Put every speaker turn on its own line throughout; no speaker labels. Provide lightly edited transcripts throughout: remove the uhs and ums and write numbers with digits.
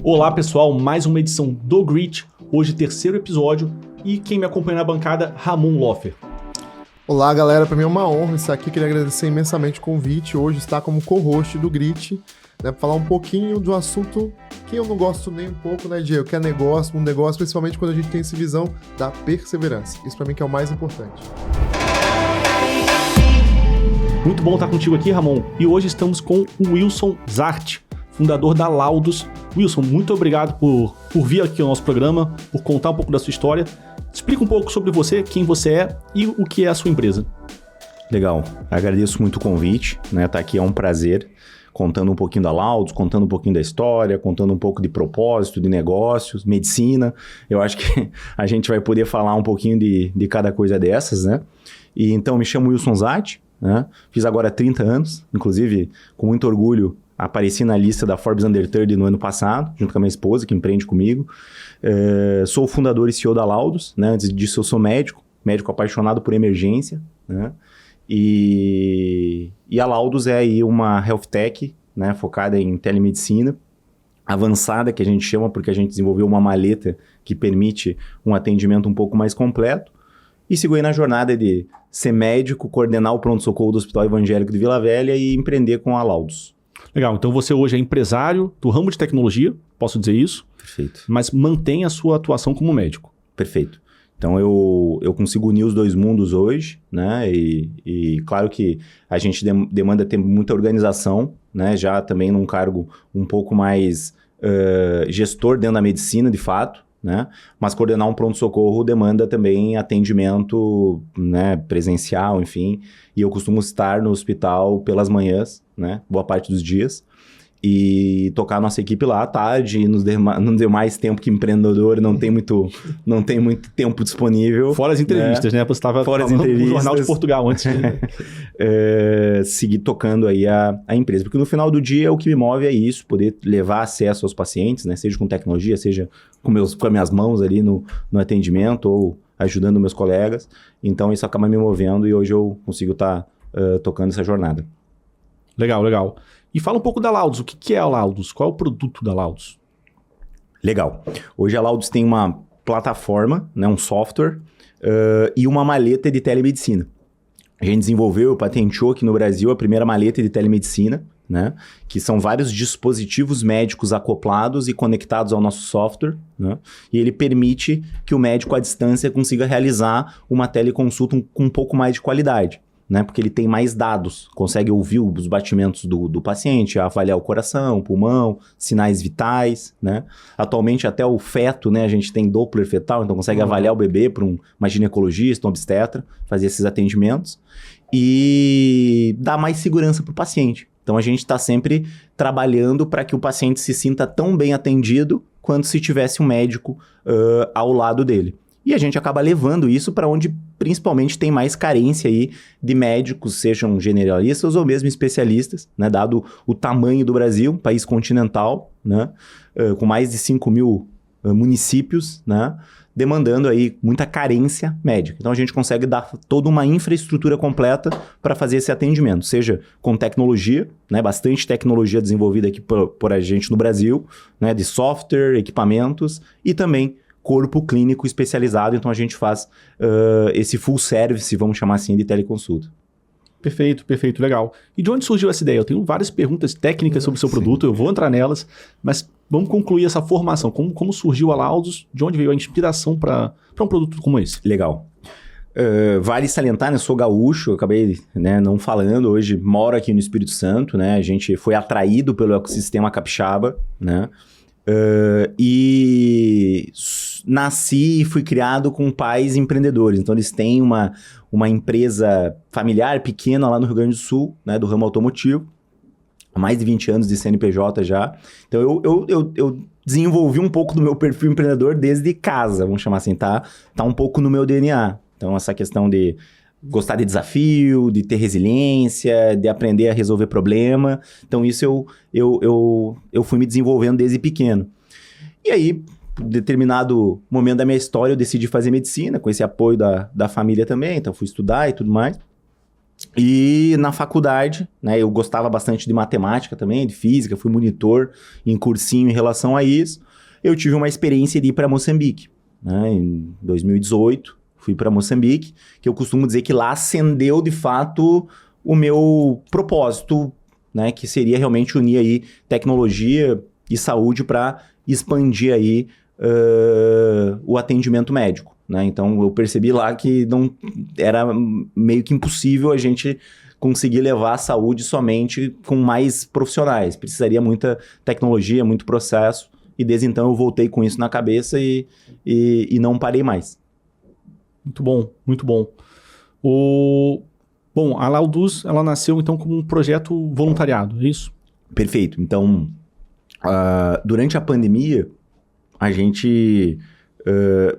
Olá pessoal, mais uma edição do Grit, hoje terceiro episódio, e quem me acompanha na bancada, Ramon Loffer.
Olá galera, para mim é uma honra estar aqui, queria agradecer imensamente o convite, hoje estar como co-host do Grit, né, para falar um pouquinho de um assunto que eu não gosto nem um pouco, né, Diego, que é negócio, principalmente quando a gente tem essa visão da perseverança, isso para mim que é o mais importante.
Muito bom estar contigo aqui, Ramon, e hoje estamos com o Wilson Zart, fundador da Laudos. Wilson, muito obrigado por vir aqui ao nosso programa, por contar um pouco da sua história. Explica um pouco sobre você, quem você é e o que é a sua empresa.
Legal, agradeço muito o convite, né? Tá aqui é um prazer, contando um pouquinho da Laudos, contando um pouquinho da história, contando um pouco de propósito, de negócios, medicina. Eu acho que a gente vai poder falar um pouquinho de cada coisa dessas, né? E então, me chamo Wilson Zart, né? Fiz agora 30 anos, inclusive, com muito orgulho, apareci na lista da Forbes Under 30 no ano passado, junto com a minha esposa, que empreende comigo. Sou o fundador e CEO da Laudos, né? Antes disso eu sou médico apaixonado por emergência, né? E a Laudos é aí uma health tech, né? Focada em telemedicina, avançada, que a gente chama, porque a gente desenvolveu uma maleta que permite um atendimento um pouco mais completo. E sigo aí na jornada de ser médico, coordenar o pronto-socorro do Hospital Evangélico de Vila Velha e empreender com a Laudos.
Legal, então você hoje é empresário do ramo de tecnologia, posso dizer isso?
Perfeito.
Mas mantém a sua atuação como médico.
Perfeito. Então eu consigo unir os dois mundos hoje, né? E claro que a gente demanda ter muita organização, né? Já também num cargo um pouco mais gestor dentro da medicina, de fato, né? Mas coordenar um pronto-socorro demanda também atendimento, né, presencial, enfim. E eu costumo estar no hospital pelas manhãs, né? Boa parte dos dias. E tocar a nossa equipe lá à tarde, e nos demais tempo que empreendedor não tem muito tempo disponível.
Fora as entrevistas, né? Você estava falando no Jornal de Portugal antes.
Seguir tocando aí a empresa. Porque no final do dia o que me move é isso, poder levar acesso aos pacientes, né? Seja com tecnologia, seja com as minhas mãos ali no atendimento ou ajudando meus colegas. Então isso acaba me movendo e hoje eu consigo estar tocando essa jornada.
Legal, legal. E fala um pouco da Laudos. O que é a Laudos? Qual é o produto da Laudos?
Legal. Hoje a Laudos tem uma plataforma, né, um software e uma maleta de telemedicina. A gente desenvolveu, patenteou aqui no Brasil a primeira maleta de telemedicina, né, que são vários dispositivos médicos acoplados e conectados ao nosso software, né, e ele permite que o médico à distância consiga realizar uma teleconsulta com um pouco mais de qualidade. Né, porque ele tem mais dados, consegue ouvir os batimentos do paciente, avaliar o coração, o pulmão, sinais vitais, né? Atualmente até o feto, né, a gente tem Doppler fetal, então consegue avaliar o bebê para uma ginecologista, um obstetra, fazer esses atendimentos e dar mais segurança para o paciente. Então a gente está sempre trabalhando para que o paciente se sinta tão bem atendido quanto se tivesse um médico ao lado dele. E a gente acaba levando isso para onde principalmente tem mais carência aí de médicos, sejam generalistas ou mesmo especialistas, né? Dado o tamanho do Brasil, um país continental, né? Com mais de 5 mil municípios, né? Demandando aí muita carência médica. Então a gente consegue dar toda uma infraestrutura completa para fazer esse atendimento, seja com tecnologia, né? Bastante tecnologia desenvolvida aqui por a gente no Brasil, né? De software, equipamentos e também corpo clínico especializado, então a gente faz esse full service, vamos chamar assim, de teleconsulta.
Perfeito, perfeito, legal. E de onde surgiu essa ideia? Eu tenho várias perguntas técnicas sobre o seu produto, eu vou entrar nelas, mas vamos concluir essa formação. Como surgiu a Laudos? De onde veio a inspiração para um produto como esse?
Legal. Vale salientar, né? Sou gaúcho, eu acabei, né, não falando, hoje moro aqui no Espírito Santo, né? A gente foi atraído pelo ecossistema capixaba, né? E nasci e fui criado com pais empreendedores, então eles têm uma empresa familiar pequena lá no Rio Grande do Sul, né, do ramo automotivo, há mais de 20 anos de CNPJ já, então eu desenvolvi um pouco do meu perfil empreendedor desde casa, vamos chamar assim, tá um pouco no meu DNA, então essa questão de gostar de desafio, de ter resiliência, de aprender a resolver problema. Então isso eu fui me desenvolvendo desde pequeno. E aí, em determinado momento da minha história, eu decidi fazer medicina, com esse apoio da família também. Então fui estudar e tudo mais. E na faculdade, né, eu gostava bastante de matemática também, de física, fui monitor em cursinho em relação a isso. Eu tive uma experiência de ir para Moçambique, né, em 2018, fui para Moçambique, que eu costumo dizer que lá acendeu de fato o meu propósito, né, que seria realmente unir aí tecnologia e saúde para expandir aí o atendimento médico. Né? Então, eu percebi lá que não era meio que impossível a gente conseguir levar a saúde somente com mais profissionais. Precisaria muita tecnologia, muito processo. E desde então eu voltei com isso na cabeça e não parei mais.
Muito bom, muito bom. Bom, a Laudus, ela nasceu então como um projeto voluntariado, é isso?
Perfeito. Então, durante a pandemia, a gente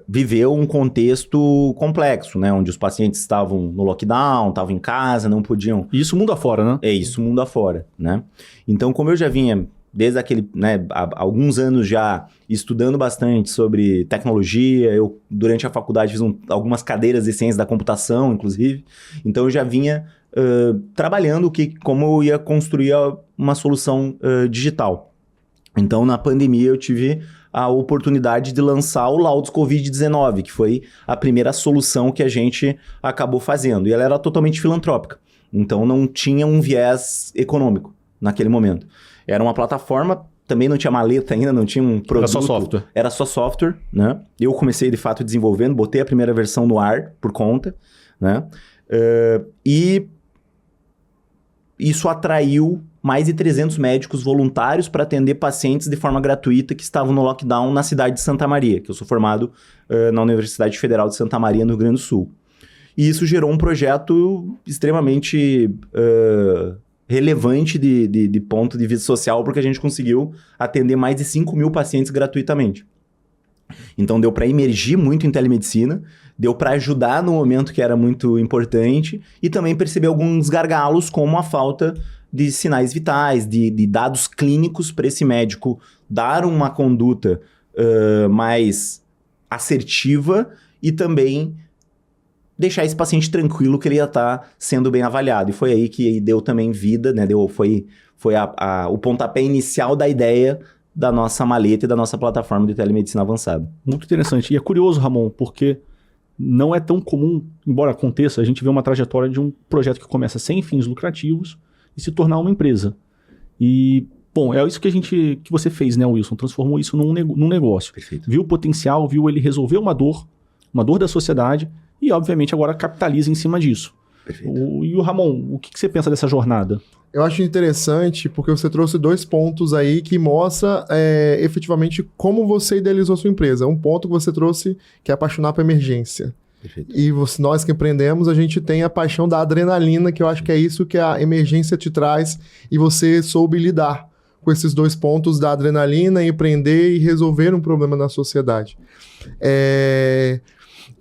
viveu um contexto complexo, né? Onde os pacientes estavam no lockdown, estavam em casa, não podiam...
Isso mundo afora, né?
É isso, mundo afora, né? Então, como eu já vinha, desde aquele, né, há alguns anos já estudando bastante sobre tecnologia, eu, durante a faculdade, fiz algumas cadeiras de ciência da computação, inclusive. Então, eu já vinha trabalhando como eu ia construir uma solução digital. Então, na pandemia, eu tive a oportunidade de lançar o Laudus Covid-19, que foi a primeira solução que a gente acabou fazendo. E ela era totalmente filantrópica. Então, não tinha um viés econômico naquele momento. Era uma plataforma, também não tinha maleta ainda, não tinha um produto.
Era só software.
Era só software, né? Eu comecei, de fato, desenvolvendo, botei a primeira versão no ar, por conta, né? E isso atraiu mais de 300 médicos voluntários para atender pacientes de forma gratuita que estavam no lockdown na cidade de Santa Maria, que eu sou formado na Universidade Federal de Santa Maria, no Rio Grande do Sul. E isso gerou um projeto extremamente relevante de ponto de vista social, porque a gente conseguiu atender mais de 5 mil pacientes gratuitamente. Então deu para emergir muito em telemedicina, deu para ajudar no momento que era muito importante e também perceber alguns gargalos, como a falta de sinais vitais, de dados clínicos para esse médico dar uma conduta mais assertiva e também deixar esse paciente tranquilo que ele ia estar sendo bem avaliado. E foi aí que deu também vida, né? Foi o pontapé inicial da ideia da nossa maleta e da nossa plataforma de telemedicina avançada.
Muito interessante. E é curioso, Ramon, porque não é tão comum, embora aconteça, a gente vê uma trajetória de um projeto que começa sem fins lucrativos e se tornar uma empresa. E, bom, é isso que você fez, né, Wilson? Transformou isso num negócio.
Perfeito.
Viu o potencial, viu ele resolver uma dor da sociedade e, obviamente, agora capitaliza em cima disso.
Perfeito.
E o Ramon, o que você pensa dessa jornada?
Eu acho interessante porque você trouxe 2 pontos aí que mostra efetivamente como você idealizou sua empresa. Um ponto que você trouxe que é apaixonar por emergência.
Perfeito.
E nós que empreendemos, a gente tem a paixão da adrenalina, que eu acho que é isso que a emergência te traz, e você soube lidar com esses 2 pontos da adrenalina, empreender e resolver um problema na sociedade.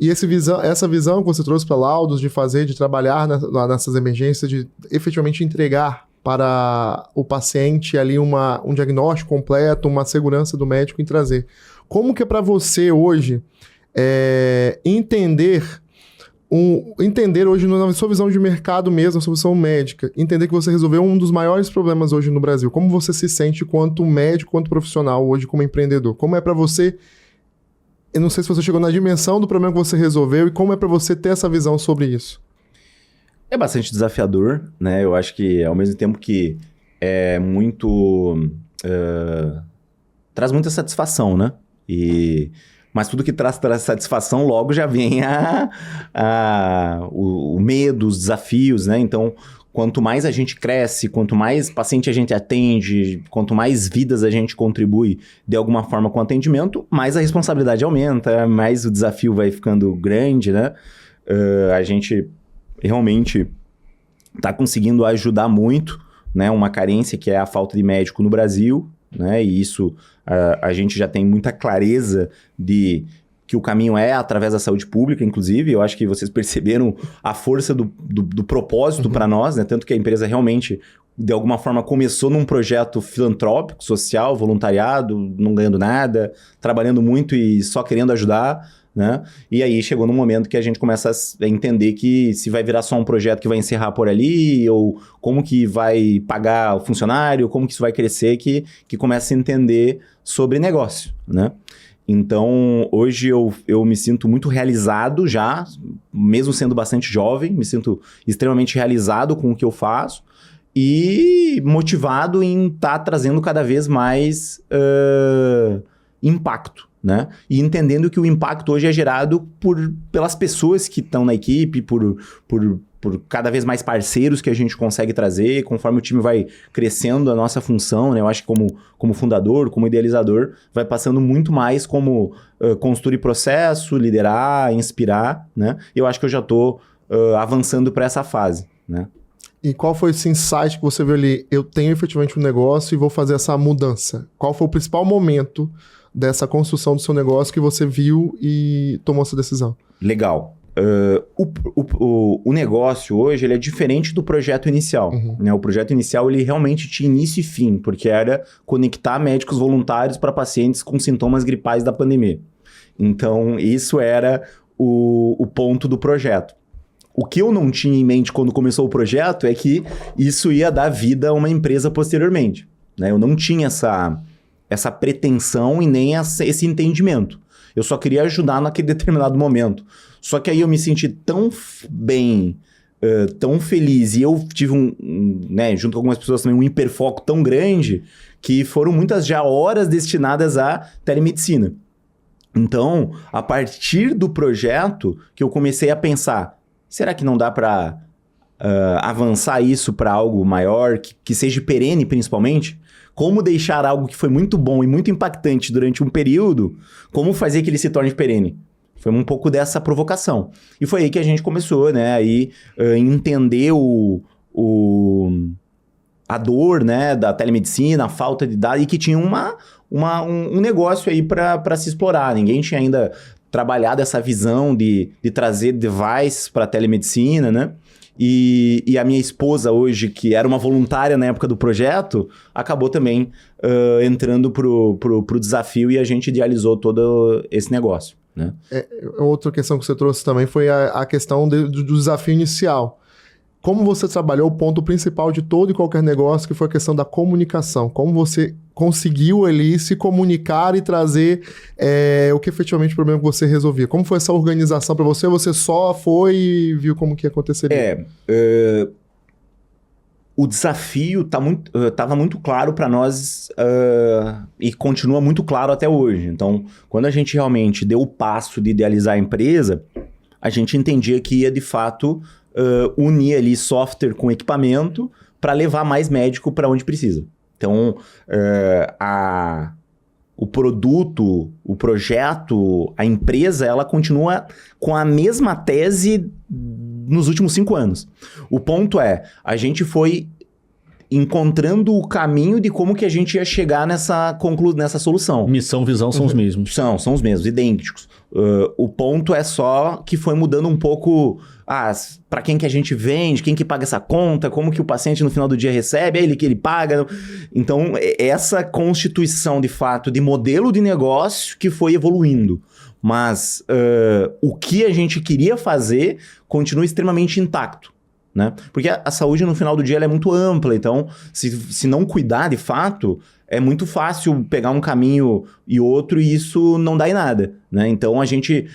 E essa visão que você trouxe para Laudus de trabalhar nessas emergências, de efetivamente entregar para o paciente ali um diagnóstico completo, uma segurança do médico em trazer. Como que é para você hoje entender hoje na sua visão de mercado mesmo, na sua visão médica, entender que você resolveu um dos maiores problemas hoje no Brasil? Como você se sente quanto médico, quanto profissional hoje como empreendedor? Como é para você... Eu não sei se você chegou na dimensão do problema que você resolveu e como é para você ter essa visão sobre isso.
É bastante desafiador, né? Eu acho que ao mesmo tempo que é muito... traz muita satisfação, né? Mas tudo que traz satisfação logo já vem o medo, os desafios, né? Então, quanto mais a gente cresce, quanto mais paciente a gente atende, quanto mais vidas a gente contribui de alguma forma com o atendimento, mais a responsabilidade aumenta, mais o desafio vai ficando grande, né? A gente realmente está conseguindo ajudar muito, né? Uma carência que é a falta de médico no Brasil, né? E isso a gente já tem muita clareza de que o caminho é através da saúde pública, inclusive. Eu acho que vocês perceberam a força do propósito para nós, né? Tanto que a empresa realmente de alguma forma começou num projeto filantrópico, social, voluntariado, não ganhando nada, trabalhando muito e só querendo ajudar, né? E aí chegou num momento que a gente começa a entender que se vai virar só um projeto que vai encerrar por ali, ou como que vai pagar o funcionário, como que isso vai crescer, que começa a entender sobre negócio, né? Então, hoje eu me sinto muito realizado já, mesmo sendo bastante jovem, me sinto extremamente realizado com o que eu faço e motivado em estar trazendo cada vez mais impacto, né? E entendendo que o impacto hoje é gerado pelas pessoas que estão na equipe, por cada vez mais parceiros que a gente consegue trazer, conforme o time vai crescendo a nossa função, né? Eu acho que como fundador, como idealizador, vai passando muito mais como construir processo, liderar, inspirar, né? E eu acho que eu já estou avançando para essa fase, né?
E qual foi esse insight que você viu ali? Eu tenho efetivamente um negócio e vou fazer essa mudança. Qual foi o principal momento dessa construção do seu negócio que você viu e tomou essa decisão?
Legal. O negócio hoje ele é diferente do projeto inicial, né? O projeto inicial ele realmente tinha início e fim, porque era conectar médicos voluntários para pacientes com sintomas gripais da pandemia. Então, isso era o ponto do projeto. O que eu não tinha em mente quando começou o projeto é que isso ia dar vida a uma empresa posteriormente, né? Eu não tinha essa pretensão e nem esse entendimento. Eu só queria ajudar naquele determinado momento. Só que aí eu me senti tão bem, tão feliz, e eu tive né, junto com algumas pessoas também, um hiperfoco tão grande, que foram muitas já horas destinadas à telemedicina. Então, a partir do projeto, que eu comecei a pensar, será que não dá para avançar isso para algo maior, que seja perene principalmente? Como deixar algo que foi muito bom e muito impactante durante um período, como fazer que ele se torne perene? Foi um pouco dessa provocação. E foi aí que a gente começou, né, aí entender a dor, né, da telemedicina, a falta de dados, e que tinha um negócio aí para se explorar. Ninguém tinha ainda trabalhado essa visão de trazer devices para telemedicina, né? E a minha esposa hoje, que era uma voluntária na época do projeto, acabou também entrando pro desafio, e a gente idealizou todo esse negócio, né?
Outra questão que você trouxe também foi a questão do desafio inicial. Como você trabalhou o ponto principal de todo e qualquer negócio, que foi a questão da comunicação. Como você conseguiu ali se comunicar e trazer o que efetivamente o problema que você resolvia. Como foi essa organização para você? Você só foi e viu como que aconteceria?
O desafio estava muito claro para nós e continua muito claro até hoje. Então, quando a gente realmente deu o passo de idealizar a empresa, a gente entendia que ia, de fato, unir ali software com equipamento para levar mais médico para onde precisa. Então, o produto, o projeto, a empresa, ela continua com a mesma tese nos últimos 5 anos. O ponto é, a gente foi encontrando o caminho de como que a gente ia chegar nessa solução.
Missão, visão são os mesmos.
São os mesmos, idênticos. O ponto é só que foi mudando um pouco para quem que a gente vende, quem que paga essa conta, como que o paciente no final do dia recebe, é ele que ele paga. Então, essa constituição de fato de modelo de negócio que foi evoluindo. Mas o que a gente queria fazer continua extremamente intacto, né? Porque a saúde no final do dia ela é muito ampla, então se não cuidar de fato, é muito fácil pegar um caminho e outro e isso não dá em nada, né? Então a gente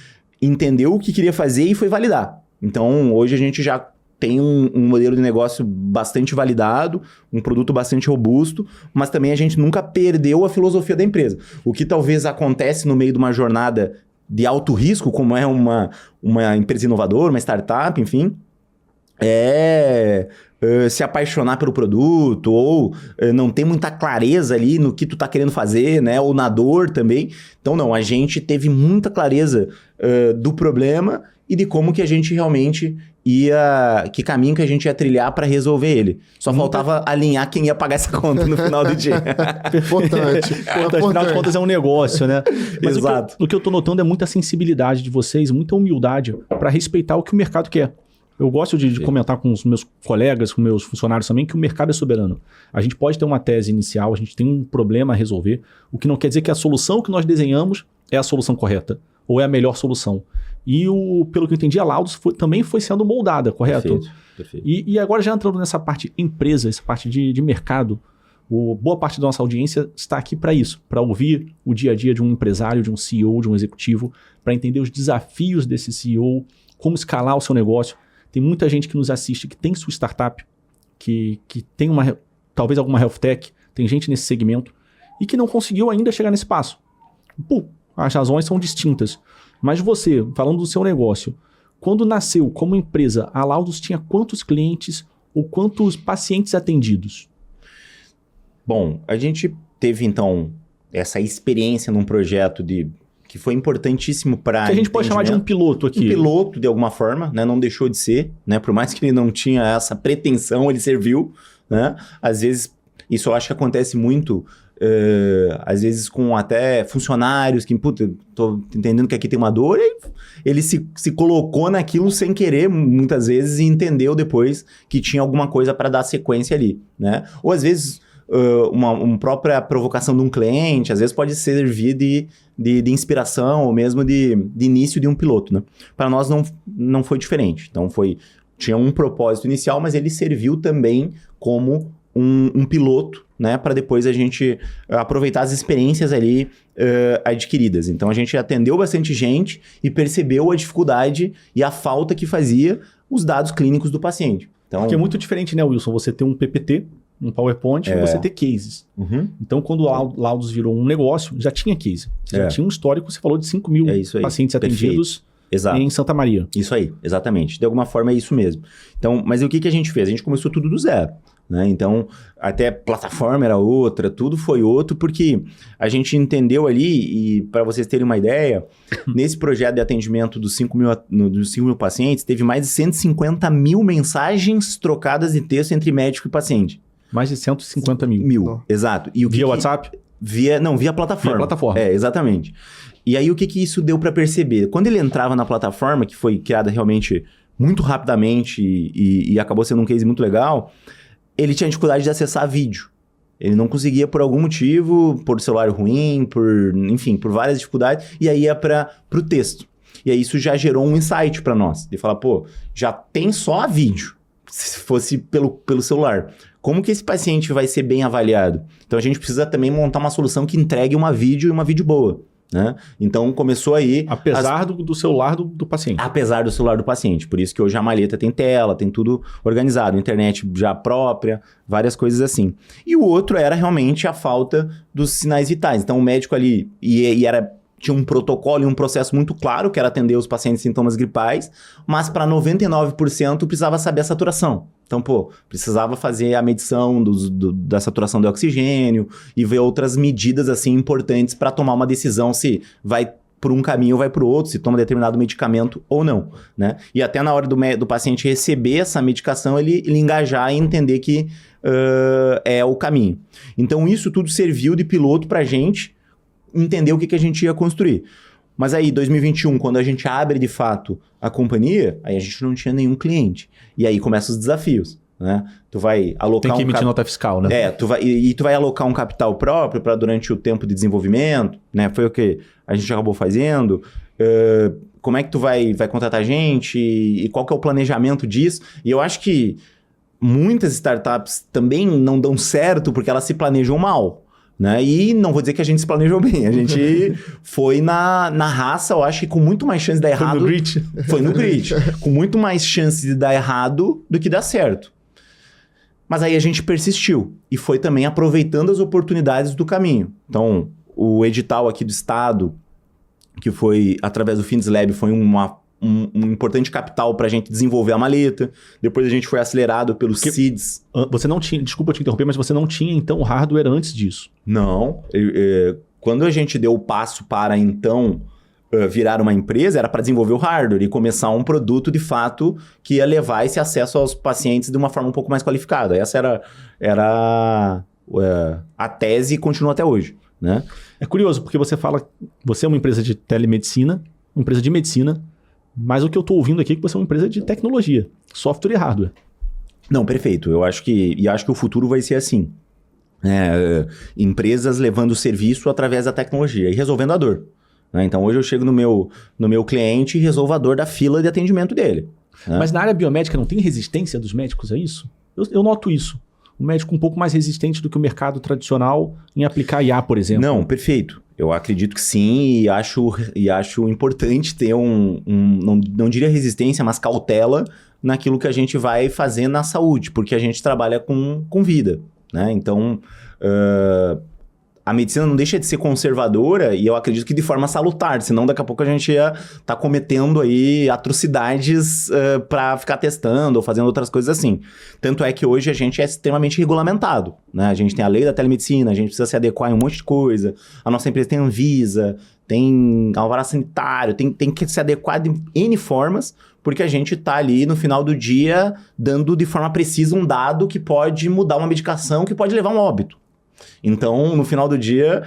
entendeu o que queria fazer e foi validar. Então hoje a gente já tem um modelo de negócio bastante validado, um produto bastante robusto, mas também a gente nunca perdeu a filosofia da empresa. O que talvez acontece no meio de uma jornada de alto risco, como é uma empresa inovadora, uma startup, enfim, se apaixonar pelo produto, ou não ter muita clareza ali no que tu tá querendo fazer, né? Ou na dor também. Então, não, a gente teve muita clareza do problema e de como que a gente realmente que caminho que a gente ia trilhar para resolver ele. Só faltava alinhar quem ia pagar essa conta no final do dia.
Importante.
Afinal de contas é um negócio, né? Mas
exato.
O que eu tô notando é muita sensibilidade de vocês, muita humildade para respeitar o que o mercado quer. Eu gosto de comentar com os meus colegas, com meus funcionários também, que o mercado é soberano. A gente pode ter uma tese inicial, a gente tem um problema a resolver, o que não quer dizer que a solução que nós desenhamos é a solução correta, ou é a melhor solução. E, pelo que eu entendi, a Laudos também foi sendo moldada, correto?
Perfeito.
E agora já entrando nessa parte empresa, essa parte de mercado, boa parte da nossa audiência está aqui para isso, para ouvir o dia a dia de um empresário, de um CEO, de um executivo, para entender os desafios desse CEO, como escalar o seu negócio. Tem muita gente que nos assiste que tem sua startup, que tem talvez alguma health tech, tem gente nesse segmento e que não conseguiu ainda chegar nesse passo. As razões são distintas. Mas você, falando do seu negócio, quando nasceu como empresa, a Laudos tinha quantos clientes ou quantos pacientes atendidos?
Bom, a gente teve então essa experiência num projeto que foi importantíssimo para...
Que a gente pode chamar de um piloto aqui.
Um piloto, de alguma forma, né? Não deixou de ser, né? Por mais que ele não tinha essa pretensão, ele serviu, né? Às vezes, isso eu acho que acontece muito, às vezes com até funcionários que, puta, tô entendendo que aqui tem uma dor, e ele se colocou naquilo sem querer, muitas vezes, e entendeu depois que tinha alguma coisa para dar sequência ali, né? Ou às vezes... uma própria provocação de um cliente, às vezes pode servir de inspiração ou mesmo de início de um piloto, né? Para nós não foi diferente. Então tinha um propósito inicial, mas ele serviu também como um piloto, né? Para depois a gente aproveitar as experiências ali adquiridas. Então a gente atendeu bastante gente e percebeu a dificuldade e a falta que fazia os dados clínicos do paciente. Então,
porque é muito diferente, né, Wilson? Você ter um PPT, um PowerPoint, e você ter cases.
Uhum.
Então, quando o Laudos virou um negócio, já tinha case. Já tinha um histórico, você falou de 5 mil pacientes atendidos em Santa Maria.
Isso aí, exatamente. De alguma forma é isso mesmo. Então, mas o que a gente fez? A gente começou tudo do zero, né? Então, até plataforma era outra, tudo foi outro, porque a gente entendeu ali, e para vocês terem uma ideia, nesse projeto de atendimento dos 5 mil pacientes, teve mais de 150 mil mensagens trocadas de texto entre médico e paciente.
Mais de 150 mil.
Exato. E
via WhatsApp?
Via plataforma.
Via plataforma.
Exatamente. E aí, o que isso deu para perceber? Quando ele entrava na plataforma, que foi criada realmente muito rapidamente e acabou sendo um case muito legal, ele tinha dificuldade de acessar vídeo. Ele não conseguia por algum motivo, por celular ruim, por várias dificuldades, e aí ia para o texto. E aí isso já gerou um insight para nós, de falar, já tem só a vídeo, se fosse pelo celular. Como que esse paciente vai ser bem avaliado? Então a gente precisa também montar uma solução que entregue uma vídeo e uma vídeo boa, né? Então começou aí...
Apesar do celular do paciente.
Apesar do celular do paciente. Por isso que hoje a maleta tem tela, tem tudo organizado. Internet já própria, várias coisas assim. E o outro era realmente a falta dos sinais vitais. Então o médico ali tinha um protocolo e um processo muito claro, que era atender os pacientes com sintomas gripais, mas para 99% precisava saber a saturação. Então, precisava fazer a medição da saturação de oxigênio e ver outras medidas assim importantes para tomar uma decisão se vai por um caminho ou vai para o outro, se toma determinado medicamento ou não, né? E até na hora do paciente receber essa medicação, ele engajar e entender que é o caminho. Então, isso tudo serviu de piloto para a gente entender o que a gente ia construir. Mas aí, 2021, quando a gente abre de fato a companhia, aí a gente não tinha nenhum cliente. E aí começam os desafios, né? Tu vai alocar...
Tem que emitir nota fiscal, né?
Tu vai alocar um capital próprio para durante o tempo de desenvolvimento, né? Foi o que a gente acabou fazendo. Como é que tu vai contratar gente? E qual que é o planejamento disso? E eu acho que muitas startups também não dão certo porque elas se planejam mal. Né? E não vou dizer que a gente se planejou bem, a gente foi na raça, eu acho que com muito mais chance de dar errado. Foi no grid. Com muito mais chance de dar errado do que dar certo. Mas aí a gente persistiu e foi também aproveitando as oportunidades do caminho. Então, o edital aqui do estado, que foi através do FindesLab, foi um importante capital para a gente desenvolver a maleta. Depois a gente foi acelerado pelos seeds.
Você não tinha, desculpa te interromper, mas você não tinha então hardware antes disso?
Não. Quando a gente deu o passo para então virar uma empresa, era para desenvolver o hardware e começar um produto de fato que ia levar esse acesso aos pacientes de uma forma um pouco mais qualificada. Essa era a tese e continua até hoje, né?
É curioso porque você é uma empresa de telemedicina, uma empresa de medicina, Mas o que eu tô ouvindo aqui é que você é uma empresa de tecnologia, software e hardware.
Não, perfeito. Eu acho que o futuro vai ser assim. Empresas levando serviço através da tecnologia e resolvendo a dor. Né? Então, hoje eu chego no meu cliente e resolvo a dor da fila de atendimento dele. Né?
Mas na área biomédica não tem resistência dos médicos a isso? Eu noto isso. O médico um pouco mais resistente do que o mercado tradicional em aplicar IA, por exemplo.
Não, perfeito. Eu acredito que sim e acho importante ter não diria resistência, mas cautela naquilo que a gente vai fazer na saúde, porque a gente trabalha com vida, né? Então, a medicina não deixa de ser conservadora e eu acredito que de forma salutar, senão daqui a pouco a gente ia estar cometendo aí atrocidades para ficar testando ou fazendo outras coisas assim. Tanto é que hoje a gente é extremamente regulamentado, né? A gente tem a lei da telemedicina, a gente precisa se adequar em um monte de coisa, a nossa empresa tem Anvisa, tem alvará sanitário, tem que se adequar de N formas, porque a gente está ali no final do dia dando de forma precisa um dado que pode mudar uma medicação, que pode levar a um óbito. Então, no final do dia,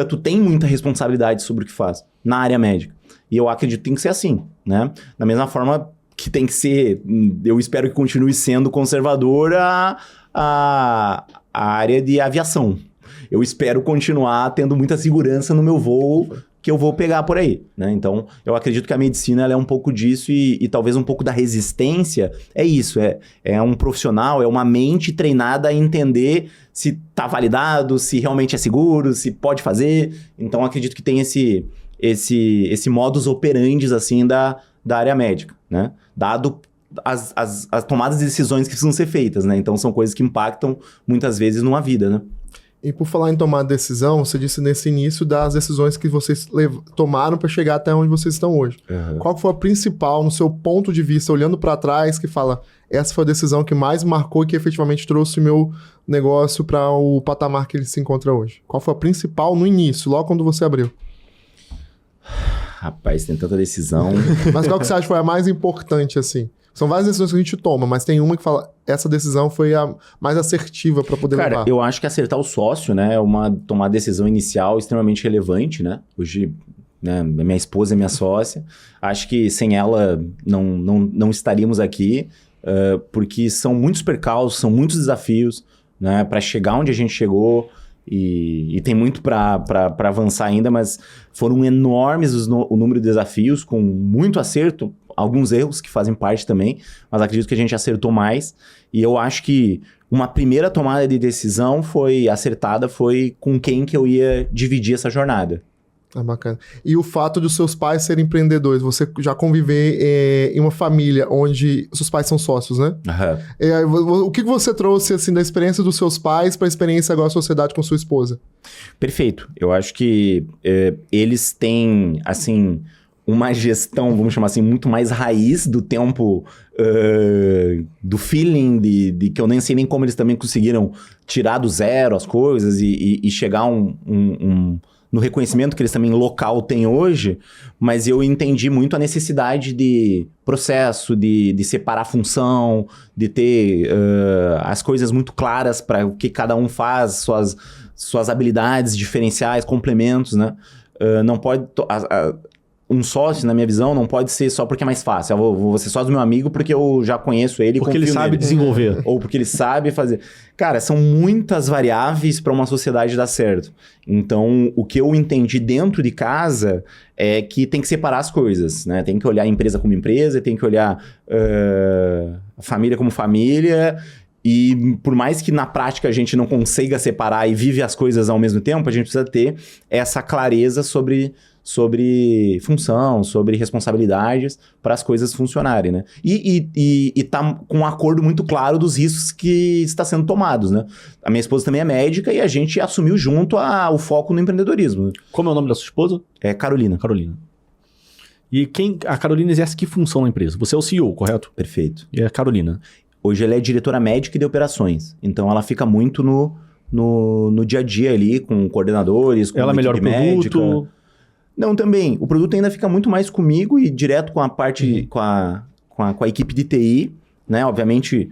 tu tem muita responsabilidade sobre o que faz na área médica. E eu acredito que tem que ser assim, né? Da mesma forma que tem que ser, eu espero que continue sendo conservadora a área de aviação. Eu espero continuar tendo muita segurança no meu voo que eu vou pegar por aí, né? Então, eu acredito que a medicina ela é um pouco disso e talvez um pouco da resistência é isso, é um profissional, é uma mente treinada a entender se está validado, se realmente é seguro, se pode fazer. Então, acredito que tem esse modus operandi, assim, da área médica, né? Dado as tomadas de decisões que precisam ser feitas, né? Então, são coisas que impactam muitas vezes numa vida, né?
E por falar em tomar decisão, você disse nesse início das decisões que vocês tomaram para chegar até onde vocês estão hoje.
Uhum.
Qual foi a principal, no seu ponto de vista, olhando para trás, que fala, essa foi a decisão que mais marcou e que efetivamente trouxe o meu negócio para o patamar que ele se encontra hoje? Qual foi a principal no início, logo quando você abriu?
Rapaz, tem tanta decisão.
Mas qual que você acha que foi a mais importante, assim? São várias decisões que a gente toma, mas tem uma que fala, essa decisão foi a mais assertiva para poder levar.
Cara, eu acho que acertar o sócio, né, é tomar decisão inicial extremamente relevante, né? Hoje, né, minha esposa é minha sócia. Acho que sem ela não estaríamos aqui, porque são muitos percalços, são muitos desafios, né, para chegar onde a gente chegou. E tem muito para avançar ainda, mas foram enormes o número de desafios, com muito acerto, alguns erros que fazem parte também, mas acredito que a gente acertou mais. E eu acho que uma primeira tomada de decisão acertada foi com quem que eu ia dividir essa jornada.
Ah, bacana. E o fato de os seus pais serem empreendedores, você já conviver em uma família onde seus pais são sócios, né?
Uhum.
O que você trouxe assim, da experiência dos seus pais para a experiência agora da sociedade com sua esposa?
Perfeito. Eu acho que eles têm, assim, uma gestão, vamos chamar assim, muito mais raiz do tempo, do feeling, de que eu nem sei nem como eles também conseguiram tirar do zero as coisas e chegar no reconhecimento que eles também local têm hoje, mas eu entendi muito a necessidade de processo, de separar a função, de ter as coisas muito claras para o que cada um faz, suas habilidades diferenciais, complementos, né? Não pode... um sócio, na minha visão, não pode ser só porque é mais fácil. Eu vou ser sócio do meu amigo porque eu já conheço ele.
Porque ele sabe
nele.
desenvolver.
Ou porque ele sabe fazer. Cara, são muitas variáveis para uma sociedade dar certo. Então, o que eu entendi dentro de casa é que tem que separar as coisas, né? Tem que olhar a empresa como empresa, tem que olhar a família como família. E por mais que na prática a gente não consiga separar e vive as coisas ao mesmo tempo, a gente precisa ter essa clareza sobre função, sobre responsabilidades para as coisas funcionarem, né? E tá com um acordo muito claro dos riscos que está sendo tomados, né? A minha esposa também é médica e a gente assumiu junto o foco no empreendedorismo.
Como é o nome da sua esposa?
É Carolina.
Carolina. E a Carolina exerce que função na empresa? Você é o CEO, correto?
Perfeito.
E a Carolina?
Hoje ela é diretora médica e de operações. Então ela fica muito no dia a dia ali, com coordenadores, com
ela melhora o produto?
Médica. Não, também. O produto ainda fica muito mais comigo e direto com a parte, com a equipe de TI, né? Obviamente,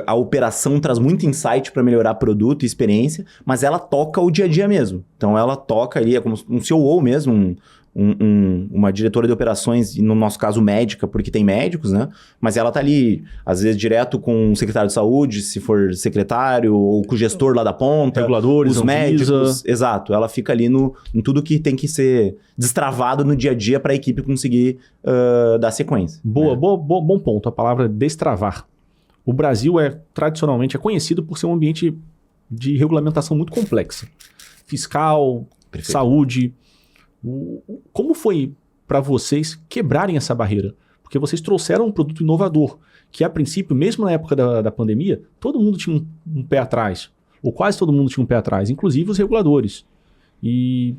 a operação traz muito insight para melhorar produto e experiência, mas ela toca o dia a dia mesmo. Então ela toca ali, é como um COO mesmo, uma diretora de operações, e no nosso caso médica, porque tem médicos, né? Mas ela tá ali, às vezes, direto com o secretário de saúde, se for secretário, ou com o gestor lá da ponta.
Reguladores,
os médicos. Exato, ela fica ali em tudo que tem que ser destravado no dia a dia para a equipe conseguir dar sequência.
Bom ponto, a palavra destravar. O Brasil tradicionalmente é conhecido por ser um ambiente de regulamentação muito complexa. Fiscal,
Perfeito.
saúde. Como foi para vocês quebrarem essa barreira? Porque vocês trouxeram um produto inovador, que a princípio, mesmo na época da pandemia, todo mundo tinha um pé atrás, ou quase todo mundo tinha um pé atrás, inclusive os reguladores. E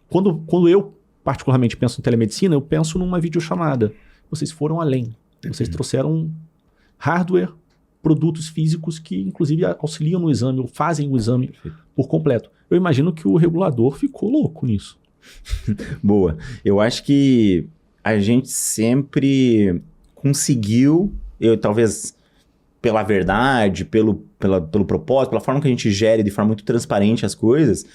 quando eu particularmente penso em telemedicina, eu penso numa videochamada. Vocês foram além. Vocês trouxeram hardware, produtos físicos que inclusive auxiliam no exame ou fazem o exame por completo. Eu imagino que o regulador ficou louco nisso.
Boa. Eu acho que a gente sempre conseguiu, talvez pela verdade, pelo propósito, pela forma que a gente gere de forma muito transparente as coisas,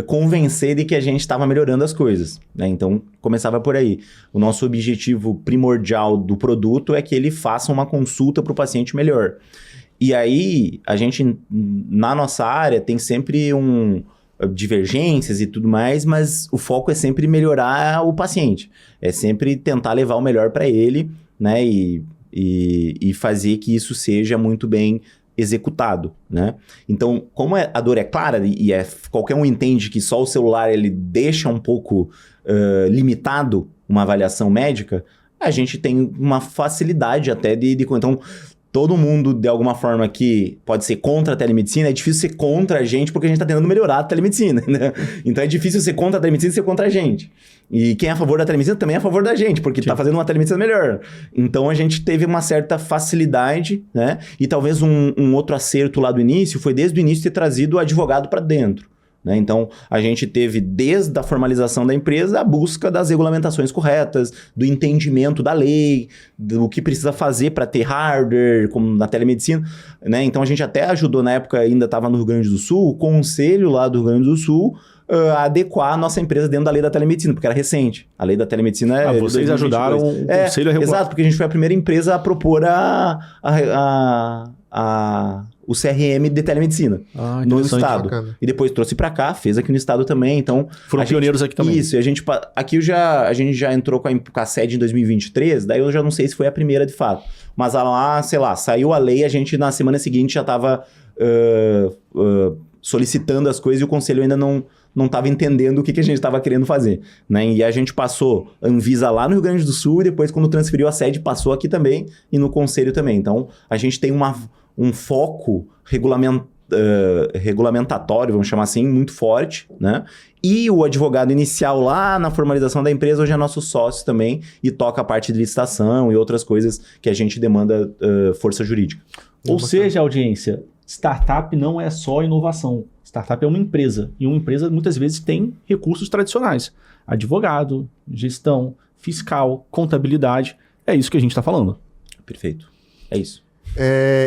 convencer de que a gente estava melhorando as coisas, né? Então, começava por aí. O nosso objetivo primordial do produto é que ele faça uma consulta para o paciente melhor. E aí, a gente, na nossa área, tem sempre divergências e tudo mais, mas o foco é sempre melhorar o paciente. É sempre tentar levar o melhor para ele, né? E fazer que isso seja muito bem executado, né? Então, como a dor é clara e qualquer um entende que só o celular ele deixa um pouco limitado uma avaliação médica, a gente tem uma facilidade até de então, todo mundo, de alguma forma, que pode ser contra a telemedicina, é difícil ser contra a gente porque a gente está tentando melhorar a telemedicina, né? Então é difícil ser contra a telemedicina e ser contra a gente. E quem é a favor da telemedicina também é a favor da gente, porque está fazendo uma telemedicina melhor. Então a gente teve uma certa facilidade, né? E talvez um outro acerto lá do início foi desde o início ter trazido o advogado para dentro. Né? Então, a gente teve, desde a formalização da empresa, a busca das regulamentações corretas, do entendimento da lei, do que precisa fazer para ter hardware, como na telemedicina. Né? Então, a gente até ajudou, na época ainda estava no Rio Grande do Sul, o conselho lá do Rio Grande do Sul, a adequar a nossa empresa dentro da lei da telemedicina, porque era recente. A lei da telemedicina é...
vocês ajudaram o conselho a regular.
Exato, porque a gente foi a primeira empresa a propor o CRM de telemedicina no estado. Bacana. E depois trouxe para cá, fez aqui no estado também. Então,
foram pioneiros aqui também.
Isso, e a gente já entrou com a sede em 2023, daí eu já não sei se foi a primeira de fato. Mas lá, sei lá, saiu a lei, a gente na semana seguinte já estava solicitando as coisas e o conselho ainda não estava entendendo o que a gente estava querendo fazer. Né? E a gente passou a Anvisa lá no Rio Grande do Sul e depois, quando transferiu a sede, passou aqui também e no conselho também. Então, a gente tem um foco regulamentatório, vamos chamar assim, muito forte, né? E o advogado inicial lá na formalização da empresa hoje é nosso sócio também e toca a parte de licitação e outras coisas que a gente demanda força jurídica.
Ou seja, audiência, startup não é só inovação. Startup é uma empresa. E uma empresa muitas vezes tem recursos tradicionais. Advogado, gestão, fiscal, contabilidade. É isso que a gente está falando.
Perfeito. É isso.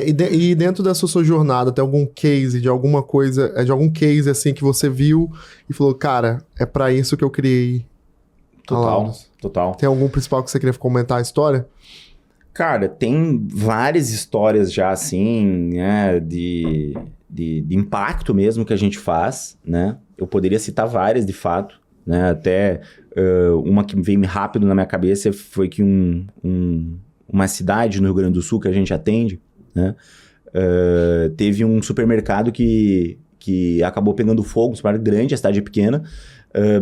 E dentro dessa sua jornada, tem algum case de alguma coisa, de algum case assim que você viu e falou, cara, é pra isso que eu criei.
Total.
Tem algum principal que você queria comentar a história?
Cara, tem várias histórias já assim, né, de impacto mesmo que a gente faz, né? Eu poderia citar várias de fato, né? Até uma que veio rápido na minha cabeça foi que uma cidade no Rio Grande do Sul que a gente atende, né? Teve um supermercado que acabou pegando fogo, um supermercado grande, a cidade é pequena,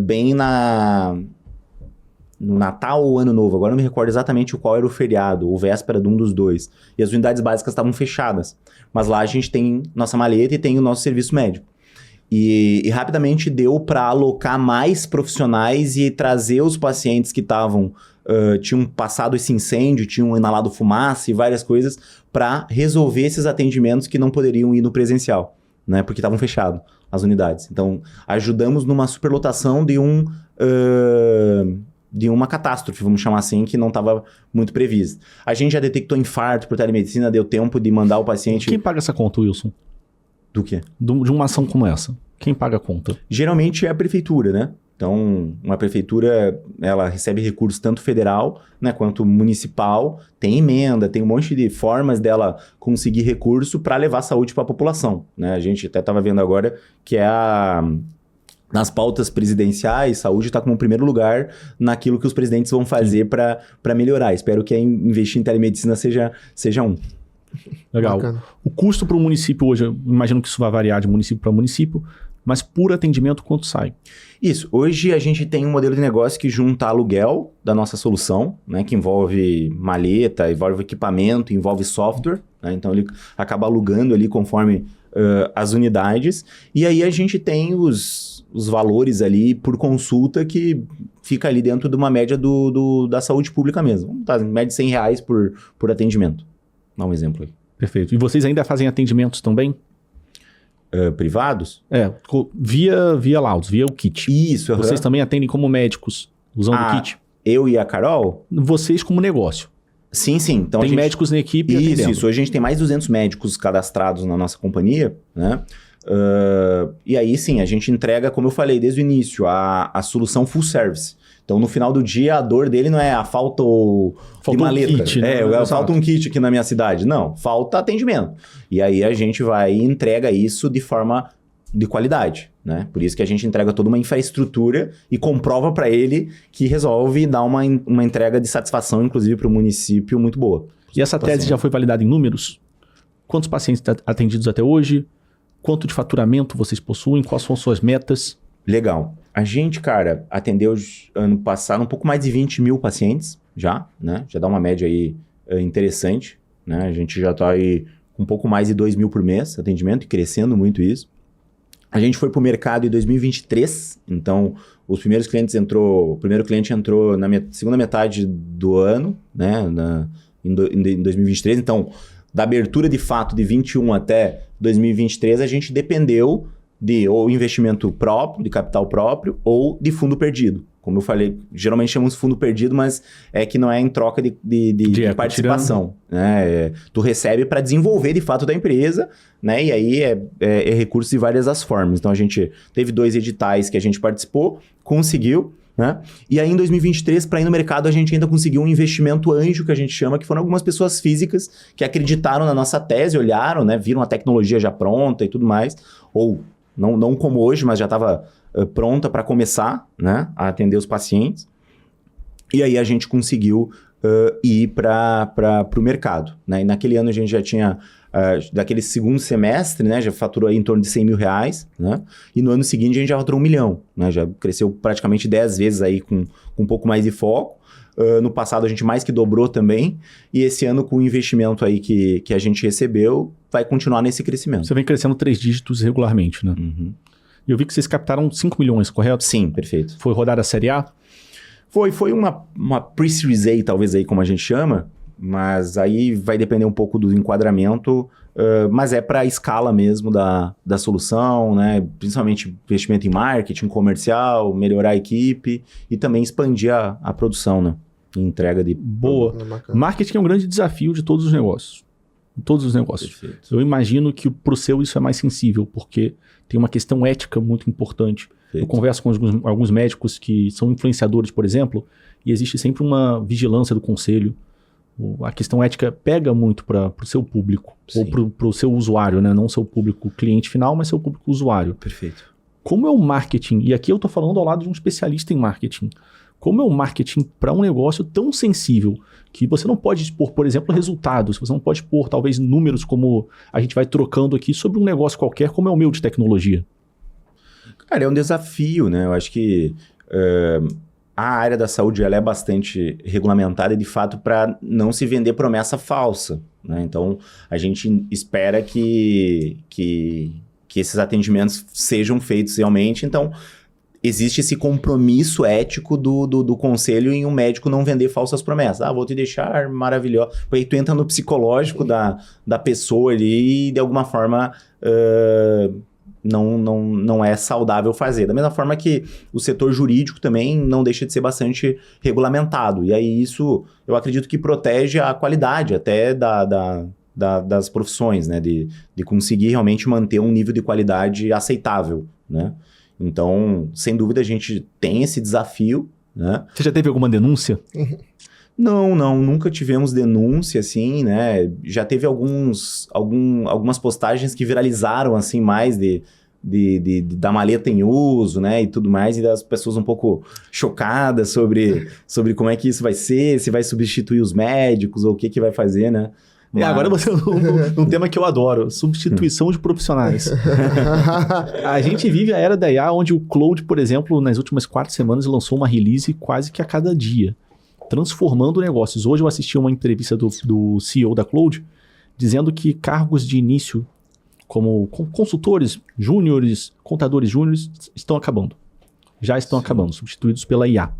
bem no Natal ou Ano Novo, agora não me recordo exatamente qual era o feriado, ou véspera de um dos dois. E as unidades básicas estavam fechadas. Mas lá a gente tem nossa maleta e tem o nosso serviço médico. E rapidamente deu para alocar mais profissionais e trazer os pacientes que tinham passado esse incêndio, tinham inalado fumaça e várias coisas para resolver esses atendimentos que não poderiam ir no presencial, né? Porque estavam fechadas as unidades. Então, ajudamos numa superlotação de de uma catástrofe, vamos chamar assim, que não estava muito prevista. A gente já detectou infarto por telemedicina, deu tempo de mandar o paciente...
Quem paga essa conta, Wilson?
Do quê?
De uma ação como essa. Quem paga a conta?
Geralmente é a prefeitura, né? Então, uma prefeitura, ela recebe recurso tanto federal, né, quanto municipal, tem emenda, tem um monte de formas dela conseguir recurso para levar saúde para a população, né? A gente até estava vendo agora que nas pautas presidenciais, saúde está como primeiro lugar naquilo que os presidentes vão fazer para melhorar. Espero que investir em telemedicina seja um.
Legal.
Bacana.
O custo para o município hoje, eu imagino que isso vai variar de município para município, mas por atendimento, quanto sai?
Isso. Hoje a gente tem um modelo de negócio que junta aluguel da nossa solução, né, que envolve maleta, envolve equipamento, envolve software, né, então ele acaba alugando ali conforme as unidades, e aí a gente tem os valores ali por consulta que fica ali dentro de uma média da saúde pública mesmo. Vamos estar em média de R$100 por atendimento. Dá um exemplo aí.
Perfeito. E vocês ainda fazem atendimentos também?
Privados?
Via laudos, via o kit.
Isso.
Vocês também atendem como médicos usando o kit?
Eu e a Carol?
Vocês como negócio.
Sim. Então
tem médicos na equipe atendendo.
Isso. Hoje a gente tem mais de 200 médicos cadastrados na nossa companhia, né? E aí sim, a gente entrega, como eu falei desde o início, a solução full service. Então, no final do dia, a dor dele não é falta de maleta.
Um kit, né?
Falta um kit aqui na minha cidade. Não, falta atendimento. E aí a gente vai e entrega isso de forma de qualidade, né? Por isso que a gente entrega toda uma infraestrutura e comprova para ele que resolve e dá uma entrega de satisfação, inclusive para o município, muito boa.
E essa tese já foi validada em números? Quantos pacientes atendidos até hoje? Quanto de faturamento vocês possuem? Quais são as suas metas?
Legal. A gente, cara, atendeu ano passado um pouco mais de 20 mil pacientes já, né? Já dá uma média aí interessante, né? A gente já tá aí com um pouco mais de 2 mil por mês atendimento e crescendo muito isso. A gente foi pro mercado em 2023, então o primeiro cliente entrou na segunda metade do ano, né? Em 2023, então da abertura de fato de 21 até 2023, a gente dependeu de ou investimento próprio, de capital próprio, ou de fundo perdido. Como eu falei, geralmente chamamos de fundo perdido, mas é que não é em troca de participação. Né? Tu recebe para desenvolver de fato da empresa, né? E aí é recurso de várias as formas. Então a gente teve 2 editais que a gente participou, conseguiu, né? E aí em 2023, para ir no mercado, a gente ainda conseguiu um investimento anjo, que a gente chama, que foram algumas pessoas físicas que acreditaram na nossa tese, olharam, né? Viram a tecnologia já pronta e tudo mais, ou não como hoje, mas já estava pronta para começar, né, a atender os pacientes. E aí a gente conseguiu ir para o mercado, né? E naquele ano a gente já tinha, daquele segundo semestre, né, já faturou aí em torno de R$100 mil, né? E no ano seguinte a gente já faturou 1 milhão, né? Já cresceu praticamente 10 vezes aí com um pouco mais de foco. No passado a gente mais que dobrou também, e esse ano com o investimento aí que a gente recebeu, vai continuar nesse crescimento.
Você vem crescendo 3 dígitos regularmente, né?
Uhum.
E eu vi que vocês captaram 5 milhões, correto?
Sim, perfeito.
Foi rodada a Série A?
Foi uma pre-series A, talvez aí como a gente chama, mas aí vai depender um pouco do enquadramento, mas é para a escala mesmo da solução, né? Principalmente investimento em marketing, comercial, melhorar a equipe e também expandir a produção, né? Entrega de...
Boa. Marketing é um grande desafio de todos os negócios. Todos os negócios.
Perfeito.
Eu imagino que pro seu isso é mais sensível, porque tem uma questão ética muito importante.
Perfeito.
Eu converso com alguns médicos que são influenciadores, por exemplo, e existe sempre uma vigilância do conselho. A questão ética pega muito para o seu público,
Sim.
ou para o seu usuário, né? Não seu público cliente final, mas seu público usuário.
Perfeito.
Como é o marketing, e aqui eu estou falando ao lado de um especialista em marketing, como é o marketing para um negócio tão sensível que você não pode expor, por exemplo, resultados, você não pode expor talvez números como a gente vai trocando aqui sobre um negócio qualquer como é o meu de tecnologia?
Cara, é um desafio, né? Eu acho que a área da saúde ela é bastante regulamentada de fato para não se vender promessa falsa, né? Então, a gente espera que esses atendimentos sejam feitos realmente. Então, existe esse compromisso ético do conselho em um médico não vender falsas promessas. Vou te deixar maravilhoso. Porque aí tu entra no psicológico da pessoa ali e de alguma forma não é saudável fazer. Da mesma forma que o setor jurídico também não deixa de ser bastante regulamentado. E aí isso, eu acredito que protege a qualidade até das profissões, né? De conseguir realmente manter um nível de qualidade aceitável, né? Então, sem dúvida, a gente tem esse desafio, né?
Você já teve alguma denúncia?
Não, nunca tivemos denúncia, assim, né? Já teve algumas postagens que viralizaram, assim, mais da maleta em uso, né? E tudo mais, e das pessoas um pouco chocadas sobre como é que isso vai ser, se vai substituir os médicos, ou o que vai fazer, né?
Agora você um tema que eu adoro, substituição de profissionais. A gente vive a era da IA, onde o Claude, por exemplo, nas últimas 4 semanas lançou uma release quase que a cada dia, transformando negócios. Hoje eu assisti uma entrevista do CEO da Claude, dizendo que cargos de início, como consultores júniores, contadores júniores, estão acabando. Já estão acabando, substituídos pela IA.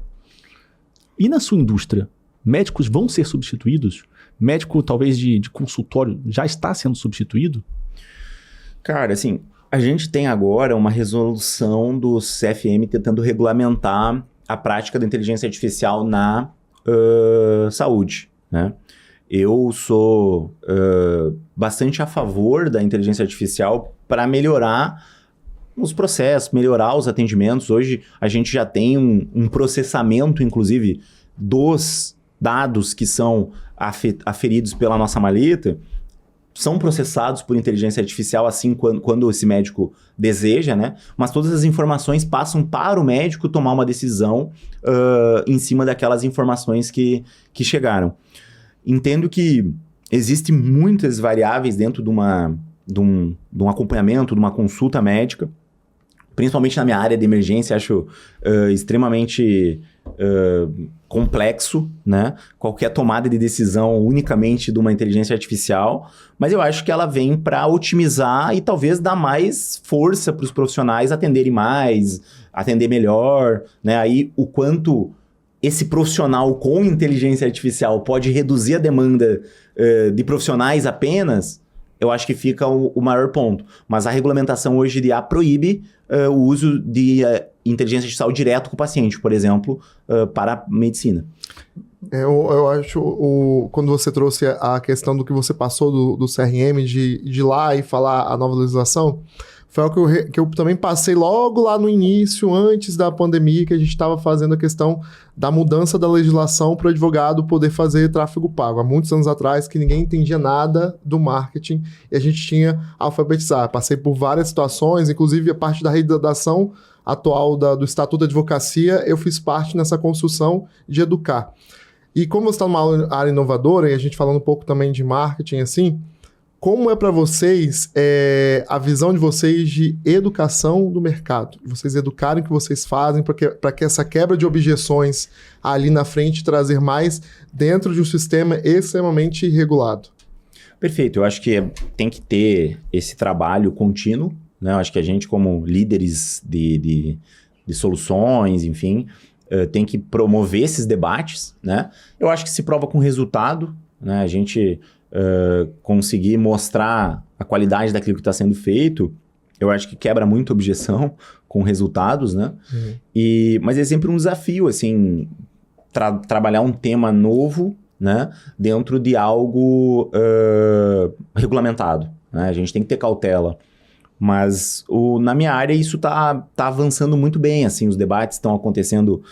E na sua indústria, médicos vão ser substituídos? Médico, talvez, de consultório, já está sendo substituído?
Cara, assim, a gente tem agora uma resolução do CFM tentando regulamentar a prática da inteligência artificial na saúde, né? Eu sou bastante a favor da inteligência artificial para melhorar os processos, melhorar os atendimentos. Hoje a gente já tem um processamento, inclusive, dos dados que são aferidos pela nossa maleta, são processados por inteligência artificial assim quando esse médico deseja, né? Mas todas as informações passam para o médico tomar uma decisão em cima daquelas informações que chegaram. Entendo que existem muitas variáveis dentro de um acompanhamento, de uma consulta médica, principalmente na minha área de emergência, acho extremamente complexo, né? Qualquer tomada de decisão unicamente de uma inteligência artificial, mas eu acho que ela vem para otimizar e talvez dar mais força para os profissionais atenderem mais, atender melhor, né? Aí o quanto esse profissional com inteligência artificial pode reduzir a demanda de profissionais apenas, eu acho que fica o maior ponto. Mas a regulamentação hoje de IA proíbe o uso de inteligência artificial direto com o paciente, por exemplo, para a medicina.
Eu acho, quando você trouxe a questão do que você passou do CRM, de ir lá e falar a nova legislação, foi algo que eu também passei logo lá no início, antes da pandemia, que a gente estava fazendo a questão da mudança da legislação para o advogado poder fazer tráfego pago. Há muitos anos atrás que ninguém entendia nada do marketing e a gente tinha alfabetizar. Passei por várias situações, inclusive a parte da redação atual do Estatuto da Advocacia, eu fiz parte nessa construção de educar. E como você está numa área inovadora, e a gente falando um pouco também de marketing assim, como é para vocês a visão de vocês de educação do mercado? Vocês educarem o que vocês fazem para que essa quebra de objeções ali na frente trazer mais dentro de um sistema extremamente regulado?
Perfeito, eu acho que tem que ter esse trabalho contínuo, né? Eu acho que a gente, como líderes de soluções, enfim, tem que promover esses debates, né? Eu acho que se prova com resultado, né? A gente conseguir mostrar a qualidade daquilo que está sendo feito, eu acho que quebra muito objeção com resultados, né? Uhum. Mas é sempre um desafio, assim, trabalhar um tema novo, né? Dentro de algo regulamentado, né? A gente tem que ter cautela. Mas na minha área isso tá avançando muito bem, assim, os debates estão acontecendo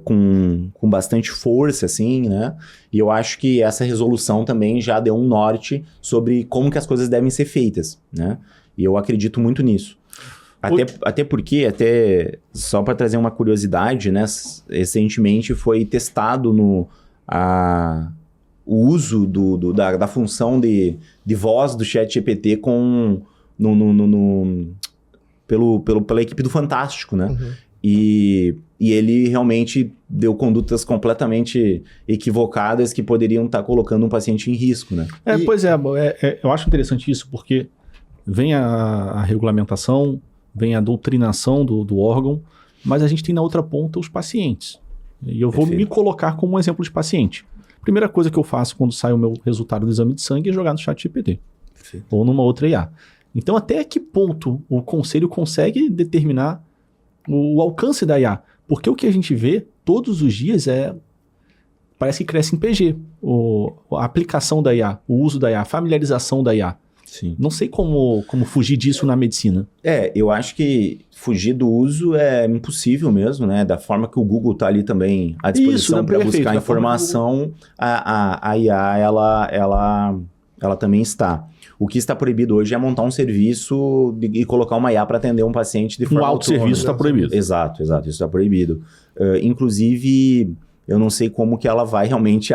com bastante força, assim, né? E eu acho que essa resolução também já deu um norte sobre como que as coisas devem ser feitas, né? E eu acredito muito nisso. Até porque, só para trazer uma curiosidade, né? Recentemente foi testado o uso da função de voz do ChatGPT pela equipe do Fantástico, né? Uhum. E ele realmente deu condutas completamente equivocadas que poderiam estar colocando um paciente em risco, né?
Pois é, eu acho interessante isso, porque vem a regulamentação, vem a doutrinação do órgão, mas a gente tem na outra ponta os pacientes. E eu vou me colocar como um exemplo de paciente. Primeira coisa que eu faço quando sai o meu resultado do exame de sangue é jogar no ChatGPT. Ou numa outra IA. Então, até que ponto o conselho consegue determinar o alcance da IA? Porque o que a gente vê todos os dias parece que cresce em PG. A aplicação da IA, o uso da IA, a familiarização da IA.
Sim.
Não sei como fugir disso na medicina.
Eu acho que fugir do uso é impossível mesmo, né? Da forma que o Google está ali também à disposição para buscar informação, a IA, ela também está. O que está proibido hoje é montar um serviço e colocar uma IA para atender um paciente de forma
autônoma. O autosserviço está proibido.
Exato, isso está proibido. Inclusive, eu não sei como que ela vai realmente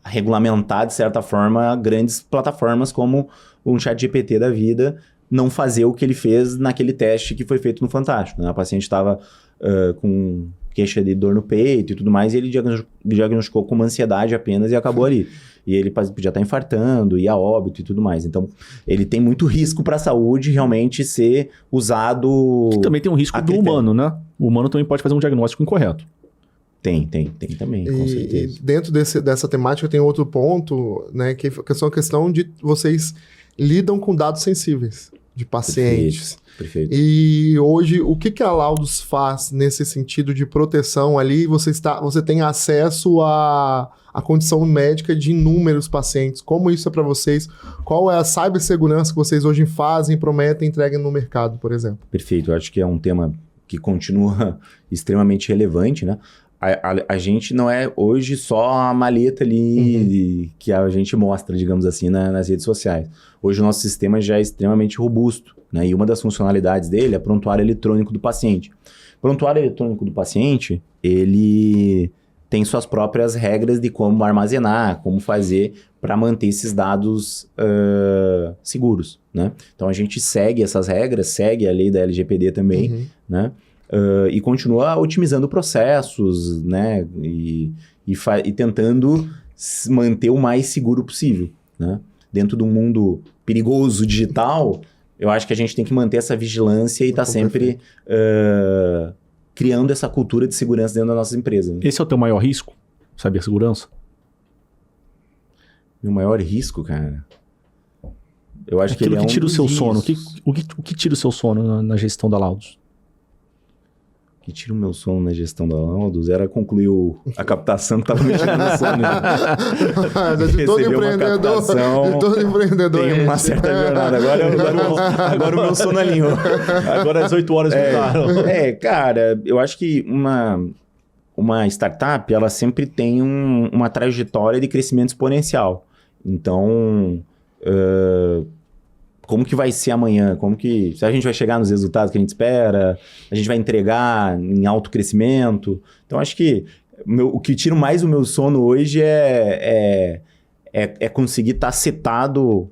regulamentar, de certa forma, grandes plataformas como um ChatGPT da vida não fazer o que ele fez naquele teste que foi feito no Fantástico, né? A paciente estava com queixa de dor no peito e tudo mais, e ele diagnosticou com uma ansiedade apenas e acabou ali. E ele podia estar infartando, ir a óbito e tudo mais. Então, ele tem muito risco para a saúde realmente ser usado...
Que também tem um risco do humano, né? O humano também pode fazer um diagnóstico incorreto.
Tem também, com certeza.
E dentro dessa temática tem outro ponto, né, que é a questão de vocês lidam com dados sensíveis de pacientes.
Perfeito.
E hoje, o que a Laudos faz nesse sentido de proteção ali? Você tem acesso à condição médica de inúmeros pacientes. Como isso é para vocês? Qual é a cibersegurança que vocês hoje fazem, prometem, entregam no mercado, por exemplo?
Perfeito. Eu acho que é um tema que continua extremamente relevante, né? A gente não é hoje só a maleta ali que a gente mostra, digamos assim, nas redes sociais. Hoje o nosso sistema já é extremamente robusto, né? E uma das funcionalidades dele é prontuário eletrônico do paciente. Prontuário eletrônico do paciente, ele tem suas próprias regras de como armazenar, como fazer para manter esses dados seguros, né? Então a gente segue essas regras, segue a lei da LGPD também, né? E continua otimizando processos, né? E tentando manter o mais seguro possível, né? Dentro de um mundo perigoso digital, eu acho que a gente tem que manter essa vigilância e estar sempre criando essa cultura de segurança dentro da nossa empresa. Né?
Esse é o teu maior risco? Cibersegurança?
Meu maior risco, cara? Eu acho
Aquilo
que ele
que tira o seu sono. O que tira o seu sono na gestão da Laudos?
O que tira o meu sono na gestão da Laudos era concluir a captação que estava me tirando o sono.
De todo empreendedor.
Tem uma certa jornada. Agora o meu sono alinhou.
Agora as 8 horas mudaram.
Cara, eu acho que uma startup, ela sempre tem uma trajetória de crescimento exponencial. Então, como que vai ser amanhã? Se a gente vai chegar nos resultados que a gente espera? A gente vai entregar em alto crescimento? Então, acho que o que tira mais o meu sono hoje é conseguir estar setado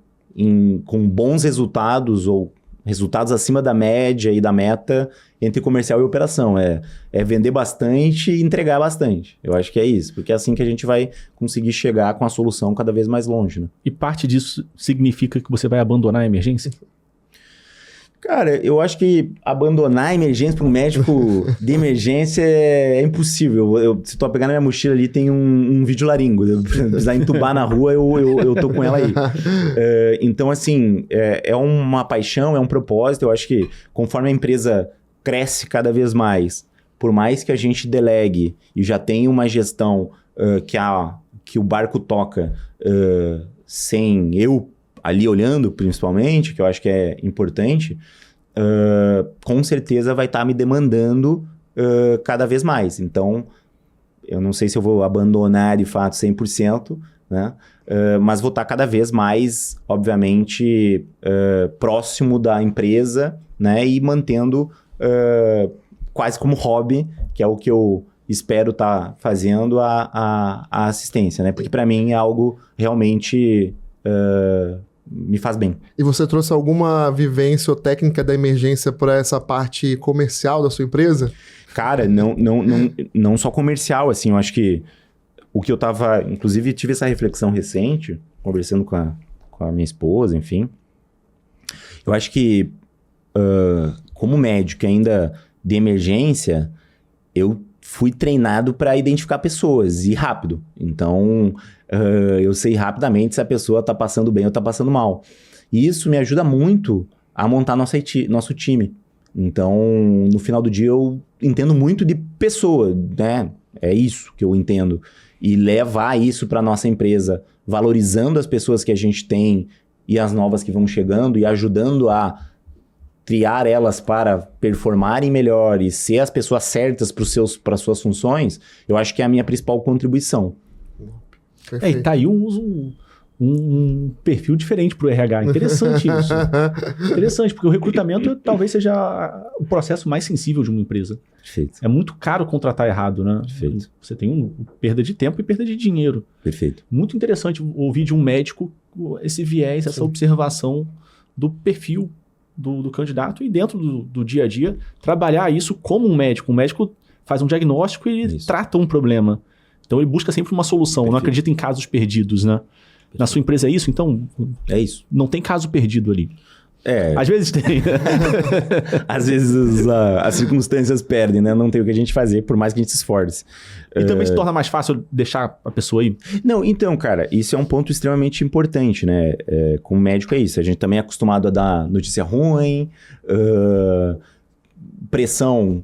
com bons resultados ou resultados acima da média e da meta entre comercial e operação. É vender bastante e entregar bastante. Eu acho que é isso, porque é assim que a gente vai conseguir chegar com a solução cada vez mais longe, né?
E parte disso significa que você vai abandonar a emergência?
Cara, eu acho que abandonar a emergência para um médico de emergência é impossível. Se tu pegar na minha mochila ali, tem um videolaringo. Se eu precisar entubar na rua, eu tô com ela aí. Então, assim, é uma paixão, é um propósito. Eu acho que conforme a empresa cresce cada vez mais, por mais que a gente delegue e já tenha uma gestão que o barco toca sem eu ali olhando, principalmente, que eu acho que é importante, com certeza vai estar me demandando cada vez mais. Então, eu não sei se eu vou abandonar de fato 100%, né? Mas vou estar cada vez mais, obviamente, próximo da empresa, né? E mantendo quase como hobby, que é o que eu espero estar fazendo a assistência, né? Porque para mim é algo realmente... me faz bem.
E você trouxe alguma vivência ou técnica da emergência para essa parte comercial da sua empresa?
Cara, não só comercial, assim, eu acho que o que eu tava... Inclusive, tive essa reflexão recente, conversando com a minha esposa, enfim. Eu acho que, como médico ainda de emergência, eu fui treinado para identificar pessoas e rápido. Então... eu sei rapidamente se a pessoa está passando bem ou está passando mal. E isso me ajuda muito a montar nosso time. Então, no final do dia, eu entendo muito de pessoa, né? É isso que eu entendo. E levar isso para nossa empresa, valorizando as pessoas que a gente tem e as novas que vão chegando e ajudando a triar elas para performarem melhor e ser as pessoas certas para suas funções, eu acho que é a minha principal contribuição.
E tá aí um perfil diferente para o RH. Interessante isso. Interessante, porque o recrutamento talvez seja o processo mais sensível de uma empresa.
Perfeito.
É muito caro contratar errado, né?
Perfeito.
Você tem perda de tempo e perda de dinheiro.
Perfeito.
Muito interessante ouvir de um médico esse viés, essa observação do perfil do candidato e dentro do dia a dia, trabalhar isso como um médico. Um médico faz um diagnóstico e ele trata um problema. Então ele busca sempre uma solução, não acredita em casos perdidos, né? Na sua empresa é isso? Então,
é isso.
Não tem caso perdido ali.
É.
Às vezes tem.
Às vezes as circunstâncias perdem, né? Não tem o que a gente fazer, por mais que a gente se esforce.
E também se torna mais fácil deixar a pessoa aí?
Não, então, cara, isso é um ponto extremamente importante, né? Com o médico é isso. A gente também é acostumado a dar notícia ruim, pressão,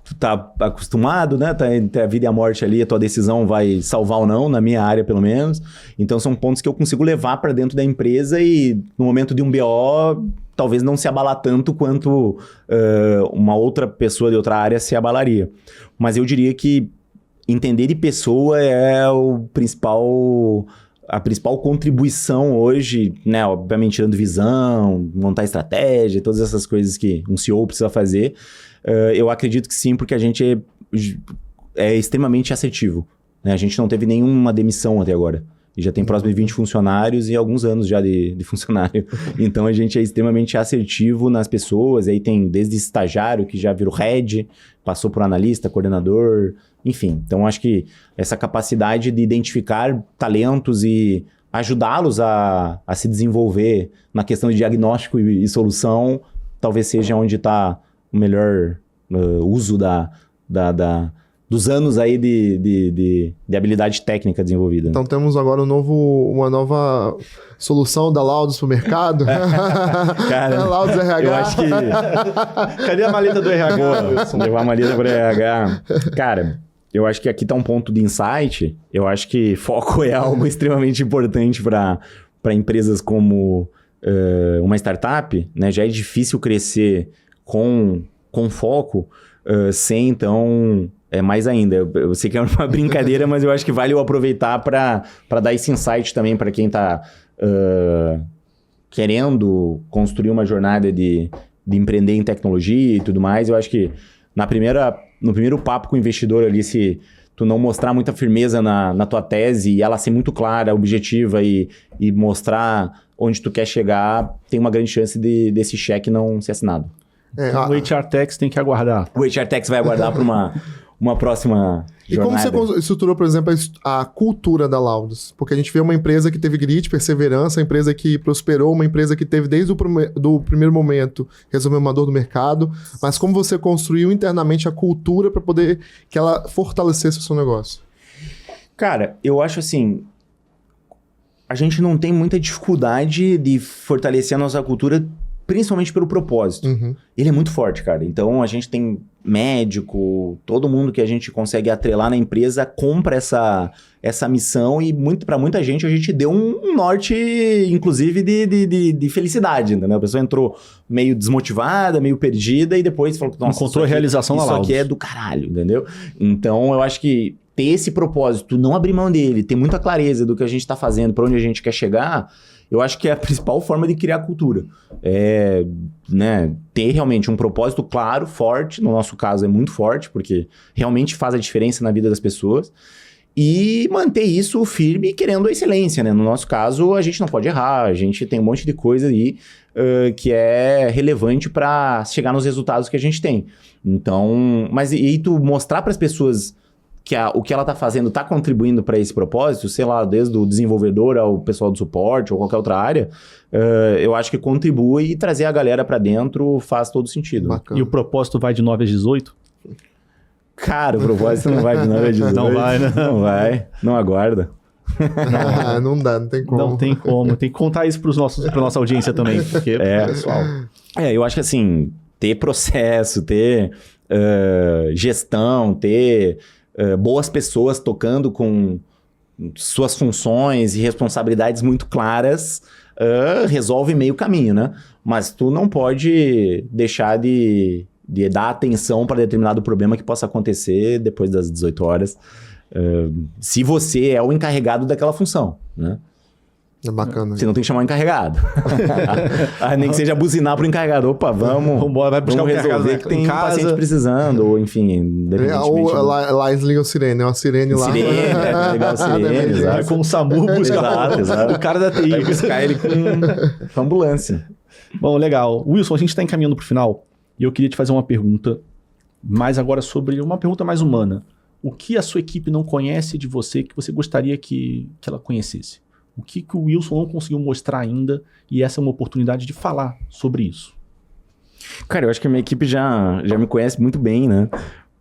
tu tá acostumado, né? Tá entre a vida e a morte ali, a tua decisão vai salvar ou não, na minha área pelo menos. Então são pontos que eu consigo levar para dentro da empresa e no momento de um BO, talvez não se abalar tanto quanto uma outra pessoa de outra área se abalaria. Mas eu diria que entender de pessoa é a principal contribuição hoje, né? Obviamente tirando visão, montar estratégia, todas essas coisas que um CEO precisa fazer. Eu acredito que sim, porque a gente é extremamente assertivo, né? A gente não teve nenhuma demissão até agora. E já tem próximo de 20 funcionários e alguns anos já de funcionário. Então a gente é extremamente assertivo nas pessoas. E aí tem desde estagiário, que já virou head, passou por analista, coordenador, enfim. Então acho que essa capacidade de identificar talentos e ajudá-los a se desenvolver na questão de diagnóstico e solução, talvez seja onde está o melhor uso dos anos aí de habilidade técnica desenvolvida.
Então temos agora uma nova solução da Laudos para o mercado.
Cara,
Laudos RH.
Eu acho que...
Cadê a maleta do RH?
Levar a maleta para RH. Cara, eu acho que aqui tá um ponto de insight. Eu acho que foco é algo extremamente importante para empresas como uma startup, né? Já é difícil crescer com foco, sem então... mais ainda. Eu sei que é uma brincadeira, mas eu acho que vale eu aproveitar para dar esse insight também para quem está querendo construir uma jornada de empreender em tecnologia e tudo mais. Eu acho que no primeiro papo com o investidor ali, se tu não mostrar muita firmeza na tua tese e ela ser muito clara, objetiva e mostrar onde tu quer chegar, tem uma grande chance desse cheque não ser assinado.
O HR Techs tem que aguardar.
O HR Techs vai aguardar para uma próxima jornada.
E como você estruturou, por exemplo, a cultura da Laudos? Porque a gente vê uma empresa que teve grit, perseverança, uma empresa que prosperou, uma empresa que teve desde do primeiro momento resolver uma dor do mercado, mas como você construiu internamente a cultura para poder que ela fortalecesse o seu negócio?
Cara, eu acho assim, a gente não tem muita dificuldade de fortalecer a nossa cultura, principalmente pelo propósito.
Uhum.
Ele é muito forte, cara. Então, a gente tem médico, todo mundo que a gente consegue atrelar na empresa compra essa missão e para muita gente a gente deu um norte, inclusive, de felicidade, entendeu? A pessoa entrou meio desmotivada, meio perdida e depois falou, nossa,
encontrou a realização
isso
na
aqui é do caralho, entendeu? Então, eu acho que ter esse propósito, não abrir mão dele, ter muita clareza do que a gente está fazendo, para onde a gente quer chegar, eu acho que é a principal forma de criar cultura. Ter realmente um propósito claro, forte, no nosso caso é muito forte, porque realmente faz a diferença na vida das pessoas, e manter isso firme, querendo a excelência, né? No nosso caso, a gente não pode errar, a gente tem um monte de coisa aí que é relevante para chegar nos resultados que a gente tem. Então, mas e tu mostrar para as pessoas que o que ela está fazendo está contribuindo para esse propósito, sei lá, desde o desenvolvedor ao pessoal do suporte ou qualquer outra área, eu acho que contribui e trazer a galera para dentro faz todo sentido.
Bacana.
E o propósito vai de 9 às 18?
Cara, o propósito não vai de 9 às 18.
Não vai, né?
Não vai, não aguarda.
Não dá, não tem como.
Não tem como. Tem que contar isso pra nossa audiência também. Porque, pessoal...
Eu acho que assim, ter processo, ter gestão, ter boas pessoas tocando com suas funções e responsabilidades muito claras, resolve meio caminho, né? Mas tu não pode deixar de dar atenção para determinado problema que possa acontecer depois das 18 horas, se você é o encarregado daquela função, né?
É bacana.
Você não tem que chamar o encarregado. Nem que seja buzinar pro encarregado. Opa, vamos
vai buscar
vamos
o
resolver que tem paciente precisando, ou enfim, independentemente.
Lá eles ligam sirene, é uma sirene lá.
Sirene, legal, sirene, exato.
Vai com o SAMU buscar
exato.
o cara da TI.
Vai buscar ele com ambulância.
Bom, legal. Wilson, a gente está encaminhando pro final e eu queria te fazer uma pergunta, mas agora sobre uma pergunta mais humana. O que a sua equipe não conhece de você que você gostaria que ela conhecesse? O que o Wilson não conseguiu mostrar ainda e essa é uma oportunidade de falar sobre isso?
Cara, eu acho que a minha equipe já me conhece muito bem, né?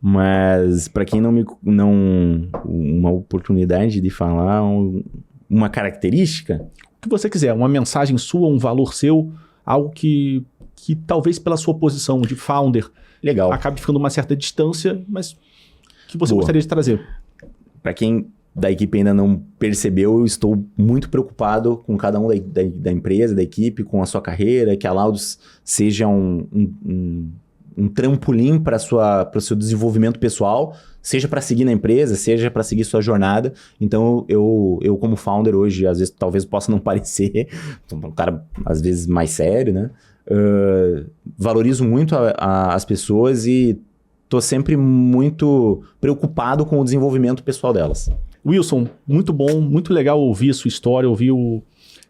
Mas para quem uma oportunidade de falar uma característica...
O que você quiser, uma mensagem sua, um valor seu, algo que talvez pela sua posição de founder
legal
acabe ficando uma certa distância, mas que você gostaria de trazer.
Para quem da equipe ainda não percebeu, eu estou muito preocupado com cada um da empresa, da equipe, com a sua carreira, que a Laudos seja um trampolim para o seu desenvolvimento pessoal, seja para seguir na empresa, seja para seguir sua jornada. Então, eu como founder hoje, às vezes talvez possa não parecer, um cara às vezes mais sério, né? Valorizo muito as pessoas e estou sempre muito preocupado com o desenvolvimento pessoal delas.
Wilson, muito bom, muito legal ouvir a sua história,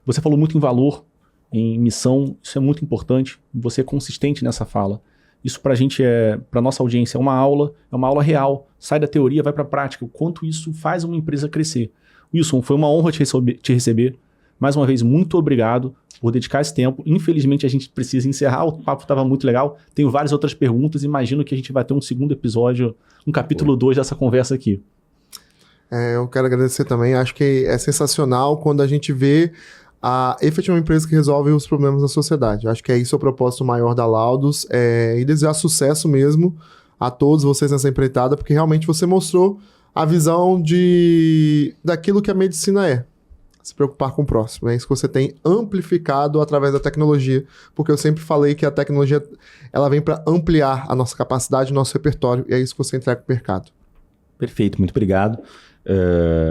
você falou muito em valor, em missão, isso é muito importante, você é consistente nessa fala. Isso pra gente pra nossa audiência é uma aula real, sai da teoria, vai pra prática, o quanto isso faz uma empresa crescer. Wilson, foi uma honra te receber, mais uma vez, muito obrigado por dedicar esse tempo. Infelizmente a gente precisa encerrar, o papo estava muito legal, tenho várias outras perguntas, imagino que a gente vai ter um segundo episódio, um capítulo 2 dessa conversa aqui.
Eu quero agradecer também, acho que é sensacional quando a gente vê efetivamente uma empresa que resolve os problemas da sociedade. Acho que é isso o propósito maior da Laudos, e desejar sucesso mesmo a todos vocês nessa empreitada, porque realmente você mostrou a visão daquilo que a medicina é. Se preocupar com o próximo. É isso que você tem amplificado através da tecnologia, porque eu sempre falei que a tecnologia ela vem para ampliar a nossa capacidade, o nosso repertório, e é isso que você entrega para o mercado.
Perfeito, muito obrigado.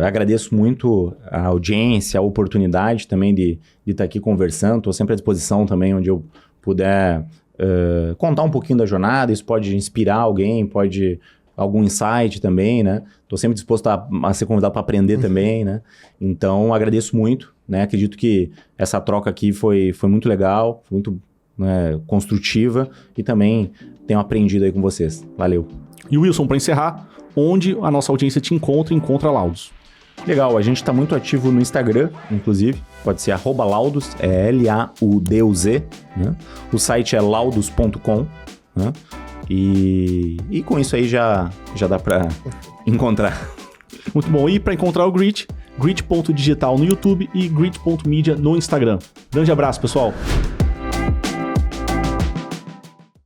Agradeço muito a audiência, a oportunidade também de estar aqui conversando. Estou sempre à disposição também, onde eu puder contar um pouquinho da jornada. Isso pode inspirar alguém, pode algum insight também, né? Estou sempre disposto a ser convidado para aprender também, né? Então, agradeço muito, né? Acredito que essa troca aqui foi muito legal, foi muito construtiva e também tenho aprendido aí com vocês. Valeu.
E Wilson, para encerrar, onde a nossa audiência te encontra a Laudos?
Legal, a gente está muito ativo no Instagram, inclusive, pode ser @laudos, é LAUDUZ, né? O site é laudos.com, né? E com isso aí já dá para encontrar.
Muito bom, e para encontrar o Grit, grit.digital no YouTube e grit.media no Instagram. Grande abraço, pessoal!